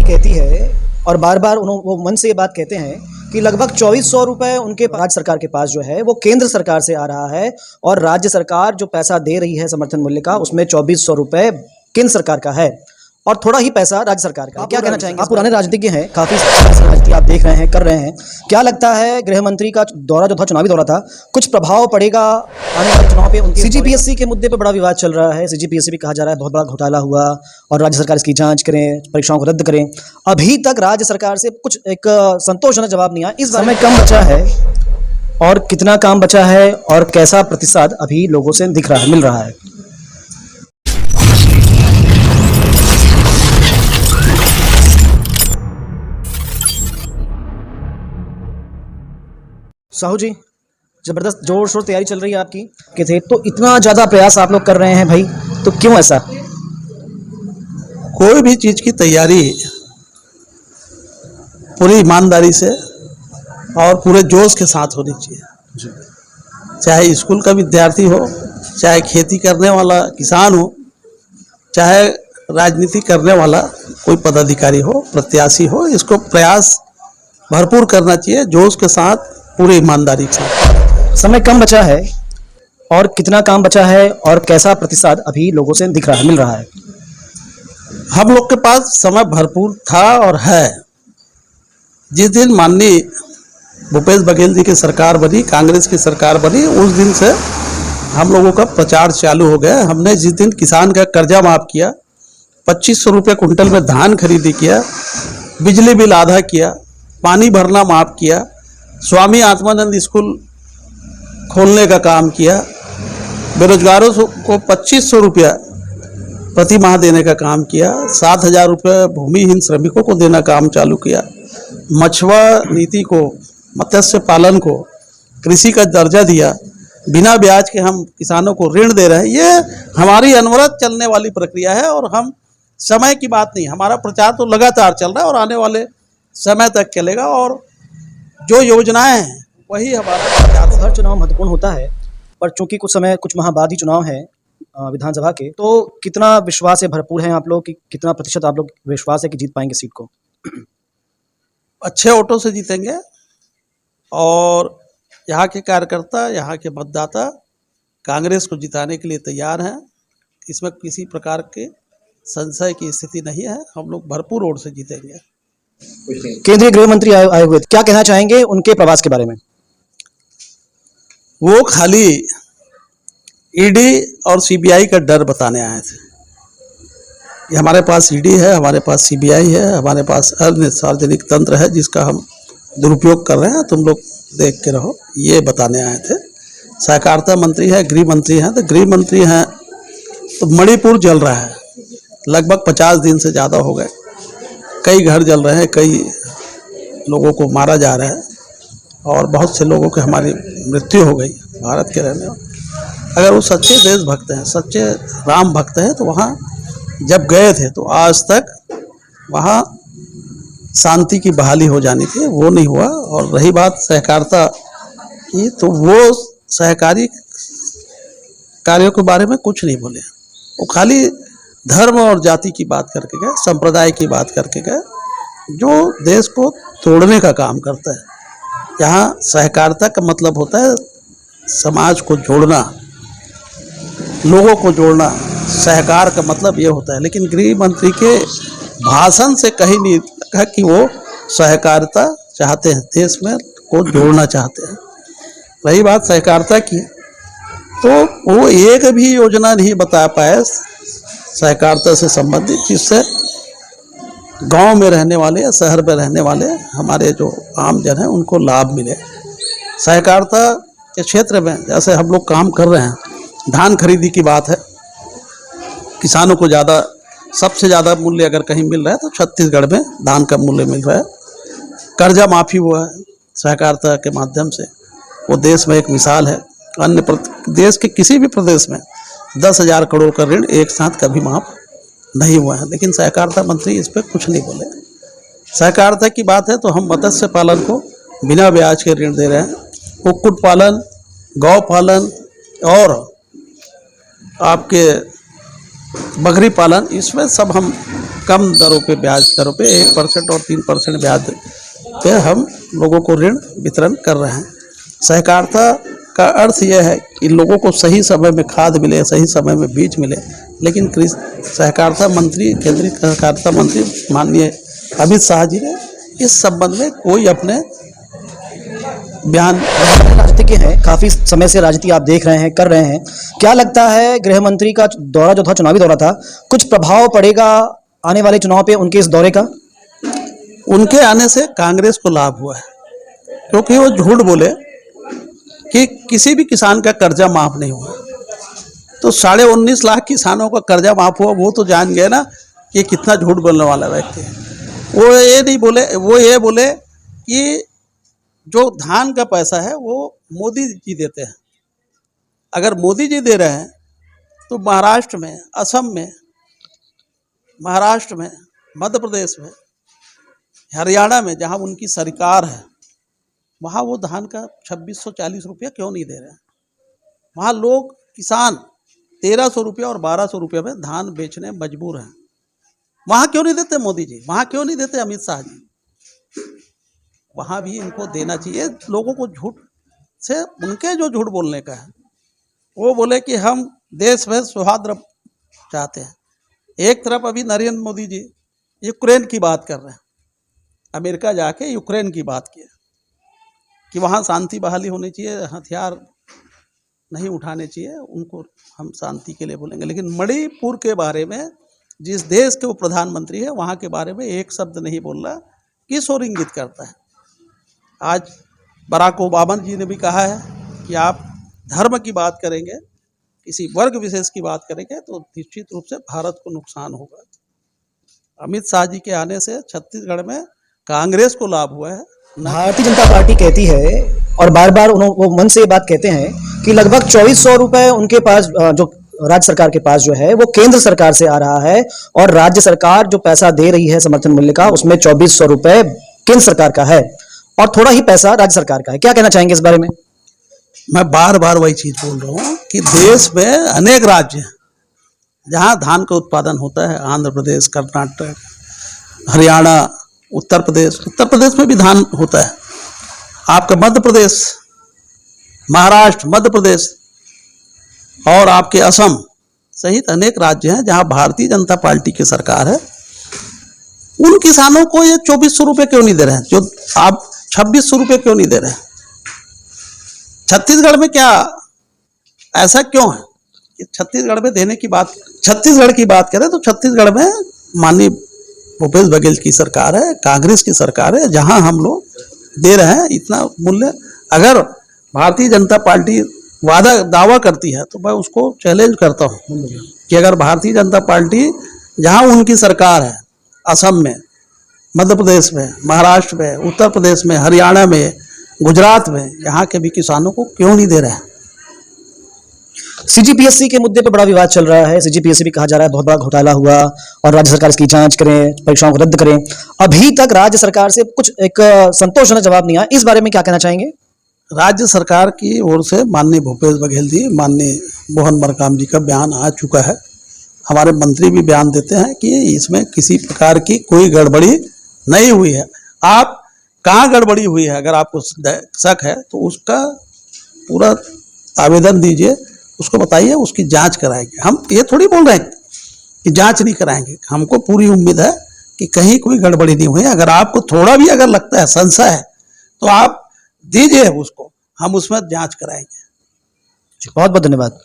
कहती है और बार बार वो मन से ये बात कहते हैं कि लगभग 2400 रुपये उनके राज्य सरकार के पास जो है वो केंद्र सरकार से आ रहा है और राज्य सरकार जो पैसा दे रही है समर्थन मूल्य का उसमें 2400 रुपये केंद्र सरकार का है और थोड़ा ही पैसा राज्य सरकार का। क्या कहना चाहेंगे? आप पुराने राजनीतिज्ञ हैं, काफ़ी राजनीति आप देख रहे हैं, कर रहे हैं। क्या लगता है गृह मंत्री का दौरा जो था, चुनावी दौरा था, कुछ प्रभाव पड़ेगा आने वाले चुनाव पे? उनके सीजीपीएससी के मुद्दे पे बड़ा विवाद चल रहा है। सीजीपीएससी भी कहा जा रहा है बहुत बड़ा घोटाला हुआ और राज्य सरकार इसकी जांच करें, परीक्षाओं को रद्द करें। अभी तक राज्य सरकार से कुछ एक संतोषजनक जवाब नहीं आया। इस समय कम बचा है और कितना काम बचा है और कैसा प्रतिसाद अभी लोगों से दिख रहा है, मिल रहा है? साहू जी, जबरदस्त जोर शोर तैयारी चल रही है आपकी के थे, तो इतना ज़्यादा प्रयास आप लोग कर रहे हैं भाई, तो क्यों ऐसा? कोई भी चीज़ की तैयारी पूरी ईमानदारी से और पूरे जोश के साथ होनी चाहिए। चाहे स्कूल का विद्यार्थी हो, चाहे खेती करने वाला किसान हो, चाहे राजनीति करने वाला कोई पदाधिकारी हो, प्रत्याशी हो, इसको प्रयास भरपूर करना चाहिए, जोश के साथ, पूरी ईमानदारी के साथ। समय कम बचा है और कितना काम बचा है और कैसा प्रतिसाद अभी लोगों से दिख रहा है, मिल रहा है? हम लोग के पास समय भरपूर था और है। जिस दिन माननीय भूपेश बघेल जी की सरकार बनी, कांग्रेस की सरकार बनी, उस दिन से हम लोगों का प्रचार चालू हो गया। हमने जिस दिन किसान का कर्जा माफ किया, 2500 रुपये कुंटल में धान खरीदी किया, बिजली बिल आधा किया, पानी भरना माफ किया, स्वामी आत्मानंद स्कूल खोलने का काम किया, बेरोजगारों को 2500 रुपया प्रति माह देने का काम किया, 7000 रुपये भूमिहीन श्रमिकों को देना काम चालू किया, मछुआ नीति को, मत्स्य पालन को कृषि का दर्जा दिया, बिना ब्याज के हम किसानों को ऋण दे रहे हैं। ये हमारी अनवरत चलने वाली प्रक्रिया है और हम समय की बात नहीं, हमारा प्रचार तो लगातार चल रहा है और आने वाले समय तक चलेगा और जो योजनाएं हैं वही हमारा। हर चुनाव महत्वपूर्ण होता है, पर चूंकि कुछ माह बाद ही चुनाव है विधानसभा के, तो कितना विश्वास से भरपूर हैं आप लोग कि कितना प्रतिशत आप लोग विश्वास है कि जीत पाएंगे सीट को? अच्छे वोटों से जीतेंगे और यहाँ के कार्यकर्ता, यहाँ के मतदाता कांग्रेस को जिताने के लिए तैयार हैं। इसमें किसी प्रकार के संशय की स्थिति नहीं है। हम लोग भरपूर वोट से जीतेंगे। केंद्रीय गृह मंत्री आए हुए, क्या कहना चाहेंगे उनके प्रवास के बारे में? वो खाली ईडी और सीबीआई का डर बताने आए थे। ये हमारे पास ईडी है, हमारे पास सीबीआई है, हमारे पास अन्य सार्वजनिक तंत्र है जिसका हम दुरुपयोग कर रहे हैं, तुम लोग देख के रहो, ये बताने आए थे। सहकारिता मंत्री है, गृह मंत्री हैं, तो गृह मंत्री हैं तो मणिपुर जल रहा है, लगभग 50 दिन से ज़्यादा हो गए, कई घर जल रहे हैं, कई लोगों को मारा जा रहा है और बहुत से लोगों की हमारी मृत्यु हो गई भारत के रहने वाले। अगर वो सच्चे देशभक्त हैं, सच्चे राम भक्त हैं, तो वहाँ जब गए थे तो आज तक वहाँ शांति की बहाली हो जानी थी, वो नहीं हुआ। और रही बात सहकारिता की, तो वो सहकारी कार्यों के बारे में कुछ नहीं बोले, वो खाली धर्म और जाति की बात करके गए, संप्रदाय की बात करके गए, जो देश को तोड़ने का काम करता है। यहाँ सहकारिता का मतलब होता है समाज को जोड़ना, लोगों को जोड़ना, सहकार का मतलब ये होता है। लेकिन गृह मंत्री के भाषण से कहीं नहीं कहा कि वो सहकारिता चाहते हैं, देश में को जोड़ना चाहते हैं। रही बात सहकारिता की, तो वो एक भी योजना नहीं बता पाए सहकारिता से संबंधित जिससे गांव में रहने वाले या शहर में रहने वाले हमारे जो आम जन हैं उनको लाभ मिले। सहकारिता के क्षेत्र में जैसे हम लोग काम कर रहे हैं, धान खरीदी की बात है, किसानों को सबसे ज़्यादा मूल्य अगर कहीं मिल रहा है तो छत्तीसगढ़ में धान का मूल्य मिल रहा है। कर्जा माफ़ी हुआ है सहकारिता के माध्यम से, वो देश में एक मिसाल है। अन्य देश के किसी भी प्रदेश में 10,000 करोड़ का ऋण एक साथ कभी माफ नहीं हुआ है, लेकिन सहकारिता मंत्री इस पर कुछ नहीं बोले। सहकारिता की बात है तो हम मत्स्य पालन को बिना ब्याज के ऋण दे रहे हैं, कुक्कुट पालन, गौ पालन और आपके बकरी पालन, इसमें सब हम कम दरों पे, ब्याज दरों पे 1% और 3% ब्याज पे हम लोगों को ऋण वितरण कर रहे हैं। सहकारिता का अर्थ यह है कि लोगों को सही समय में खाद मिले, सही समय में बीज मिले। लेकिन सहकारिता मंत्री, केंद्रीय सहकारिता मंत्री माननीय अमित शाह जी ने इस संबंध में कोई अपने बयान राजनीति के हैं, काफी समय से राजनीति आप देख रहे हैं, कर रहे हैं। क्या लगता है गृह मंत्री का दौरा जो था, चुनावी दौरा था, कुछ प्रभाव पड़ेगा आने वाले चुनाव पे उनके इस दौरे का? उनके आने से कांग्रेस को लाभ हुआ है, क्योंकि वो झूठ बोले कि किसी भी किसान का कर्जा माफ नहीं हुआ। तो 19.5 लाख किसानों का कर्जा माफ हुआ, वो तो जान गए ना कि कितना झूठ बोलने वाला व्यक्ति है। वो ये नहीं बोले, वो ये बोले कि जो धान का पैसा है वो मोदी जी देते हैं। अगर मोदी जी दे रहे हैं तो महाराष्ट्र में, असम में, महाराष्ट्र में, मध्य प्रदेश में, हरियाणा में, जहां उनकी सरकार है, वहाँ वो धान का 2640 रुपया क्यों नहीं दे रहे हैं? वहाँ लोग, किसान 1300 रुपया और 1200 रुपया में धान बेचने मजबूर हैं। वहाँ क्यों नहीं देते मोदी जी? वहाँ क्यों नहीं देते अमित शाह जी? वहाँ भी इनको देना चाहिए। लोगों को झूठ से, उनके जो झूठ बोलने का है, वो बोले कि हम देश में सौहार्द चाहते हैं। एक तरफ अभी नरेंद्र मोदी जी यूक्रेन की बात कर रहे हैं, अमेरिका जाके यूक्रेन की बात की कि वहाँ शांति बहाली होनी चाहिए, हथियार नहीं उठाने चाहिए, उनको हम शांति के लिए बोलेंगे। लेकिन मणिपुर के बारे में, जिस देश के वो प्रधानमंत्री है, वहाँ के बारे में एक शब्द नहीं बोल रहा। किस ओर इंगित करता है? आज बराक ओबामा जी ने भी कहा है कि आप धर्म की बात करेंगे, किसी वर्ग विशेष की बात करेंगे तो निश्चित रूप से भारत को नुकसान होगा। अमित शाह जी के आने से छत्तीसगढ़ में कांग्रेस को लाभ हुआ है। भारतीय जनता पार्टी कहती है और बार बार वो मन से ये बात कहते हैं कि लगभग 2400 रुपए उनके पास, जो राज्य सरकार के पास जो है, वो केंद्र सरकार से आ रहा है, और राज्य सरकार जो पैसा दे रही है समर्थन मूल्य का, उसमें 2400 रुपए केंद्र सरकार का है और थोड़ा ही पैसा राज्य सरकार का है। क्या कहना चाहेंगे इस बारे में? मैं बार बार वही चीज बोल रहा हूँ कि देश में अनेक राज्य हैं जहाँ धान का उत्पादन होता है। आंध्र प्रदेश, कर्नाटक, हरियाणा, उत्तर प्रदेश में भी धान होता है। आपका मध्य प्रदेश, महाराष्ट्र, मध्य प्रदेश और आपके असम सहित अनेक राज्य हैं जहां भारतीय जनता पार्टी की सरकार है। उन किसानों को ये 2400 रुपये क्यों नहीं दे रहे हैं? जो आप 2600 रुपये क्यों नहीं दे रहे हैं? छत्तीसगढ़ में क्या ऐसा क्यों है कि छत्तीसगढ़ में देने की बात, छत्तीसगढ़ की बात करें तो छत्तीसगढ़ में माननीय भूपेश बघेल की सरकार है, कांग्रेस की सरकार है, जहां हम लोग दे रहे हैं इतना मूल्य। अगर भारतीय जनता पार्टी दावा करती है तो मैं उसको चैलेंज करता हूं कि अगर भारतीय जनता पार्टी, जहां उनकी सरकार है, असम में, मध्य प्रदेश में, महाराष्ट्र में, उत्तर प्रदेश में, हरियाणा में, गुजरात में, यहाँ के भी किसानों को क्यों नहीं दे रहे हैं? सीजीपीएससी के मुद्दे पर बड़ा विवाद चल रहा है। सीजीपीएससी भी कहा जा रहा है बहुत बड़ा घोटाला हुआ और राज्य सरकार इसकी जांच करें, परीक्षाओं को रद्द करें। अभी तक राज्य सरकार से कुछ एक संतोषजनक जवाब नहीं आया। इस बारे में क्या कहना चाहेंगे? राज्य सरकार की ओर से माननीय भूपेश बघेल जी, माननीय मोहन मरकाम जी का बयान आ चुका है। हमारे मंत्री भी बयान देते हैं कि इसमें किसी प्रकार की कोई गड़बड़ी नहीं हुई है। आप कहाँ गड़बड़ी हुई है अगर आपको शक है तो उसका पूरा आवेदन दीजिए, उसको बताइए, उसकी जांच कराएंगे। हम ये थोड़ी बोल रहे हैं कि जांच नहीं कराएंगे। हमको पूरी उम्मीद है कि कहीं कोई गड़बड़ी नहीं हुई है। अगर आपको थोड़ा भी अगर लगता है, संशय है, तो आप दीजिए उसको, हम उसमें जांच कराएंगे। बहुत बहुत धन्यवाद।